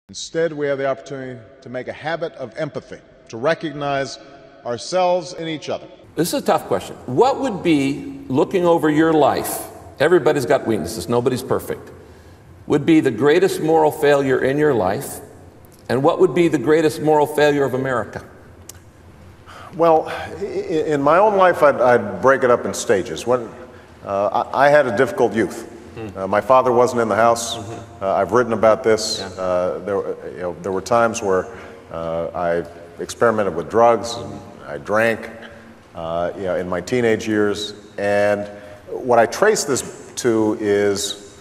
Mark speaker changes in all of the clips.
Speaker 1: Instead, we have the opportunity to make a habit of empathy, to recognize ourselves in each other.
Speaker 2: This is a tough question. What would be, looking over your life, everybody's got weaknesses, nobody's perfect, would be the greatest moral failure in your life, and what would be the greatest moral failure of America?
Speaker 3: Well, in my own life, I'd break it up in stages. When I had a difficult youth. My father wasn't in the house. I've written about this. There were times where I experimented with drugs. I drank in my teenage years. And what I trace this to is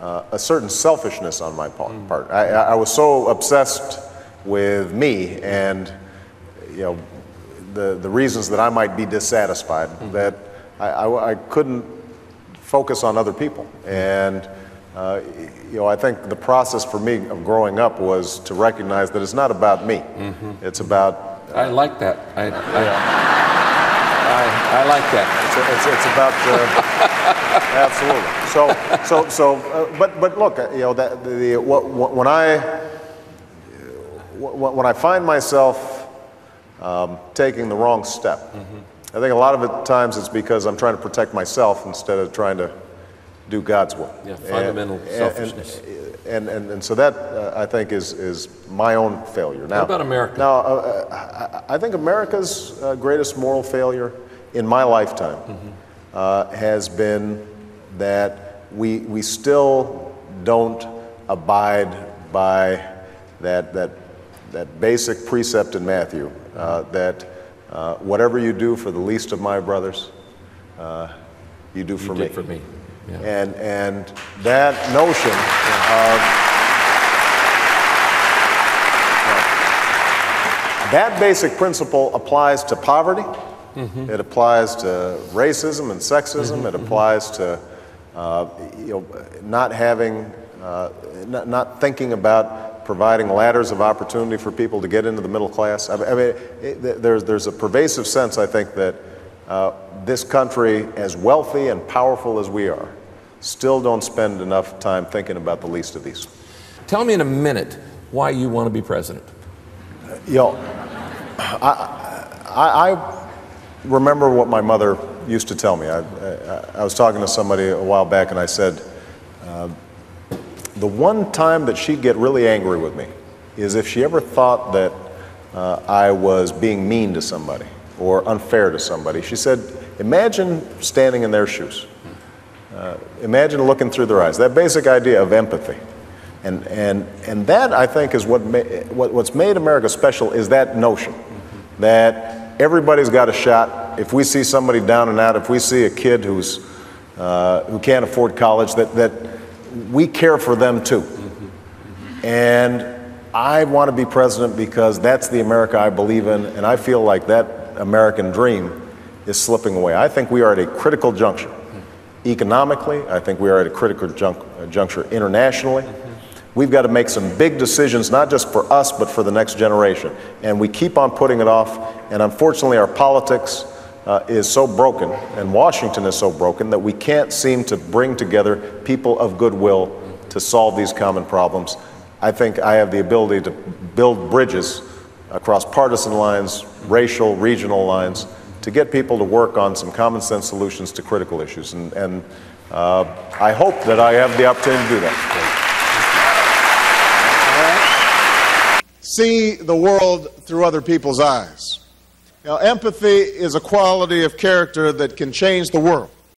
Speaker 3: a certain selfishness on my part. I was so obsessed with me and the reasons that I might be dissatisfied that I couldn't focus on other people. And I think the process for me of growing up was to recognize that it's not about me. It's about
Speaker 2: I like that. I like that.
Speaker 3: It's about absolutely. But look, when I find myself taking the wrong step, I think a lot of it times it's because I'm trying to protect myself instead of trying to do God's will.
Speaker 2: Yeah, fundamental selfishness.
Speaker 3: And so that I think is my own failure. Now,
Speaker 2: what about America?
Speaker 3: Now, I think America's greatest moral failure in my lifetime has been that we still don't abide by that basic precept in Matthew that whatever you do for the least of my brothers, you do for me.
Speaker 2: Yeah.
Speaker 3: And that notion of that basic principle applies to poverty. It applies to racism and sexism. It applies to not thinking about providing ladders of opportunity for people to get into the middle class. There's a pervasive sense, I think, that this country, as wealthy and powerful as we are, still don't spend enough time thinking about the least of these.
Speaker 2: Tell me in a minute why you want to be president.
Speaker 3: I remember what my mother used to tell me. I was talking to somebody a while back, and I said, the one time that she'd get really angry with me is if she ever thought that I was being mean to somebody or unfair to somebody. She said, imagine standing in their shoes. Imagine looking through their eyes. That basic idea of empathy. And that, I think, is what's made America special, is that notion that everybody's got a shot. If we see somebody down and out, if we see a kid who can't afford college, that we care for them too. And I want to be president because that's the America I believe in, and I feel like that American dream is slipping away. I think we are at a critical juncture. Economically, I think we are at a critical juncture internationally. We've got to make some big decisions, not just for us, but for the next generation. And we keep on putting it off, and unfortunately our politics is so broken, and Washington is so broken, that we can't seem to bring together people of goodwill to solve these common problems. I think I have the ability to build bridges across partisan lines, racial, regional lines, to get people to work on some common sense solutions to critical issues. And I hope that I have the opportunity to do that.
Speaker 1: See the world through other people's eyes. Empathy is a quality of character that can change the world.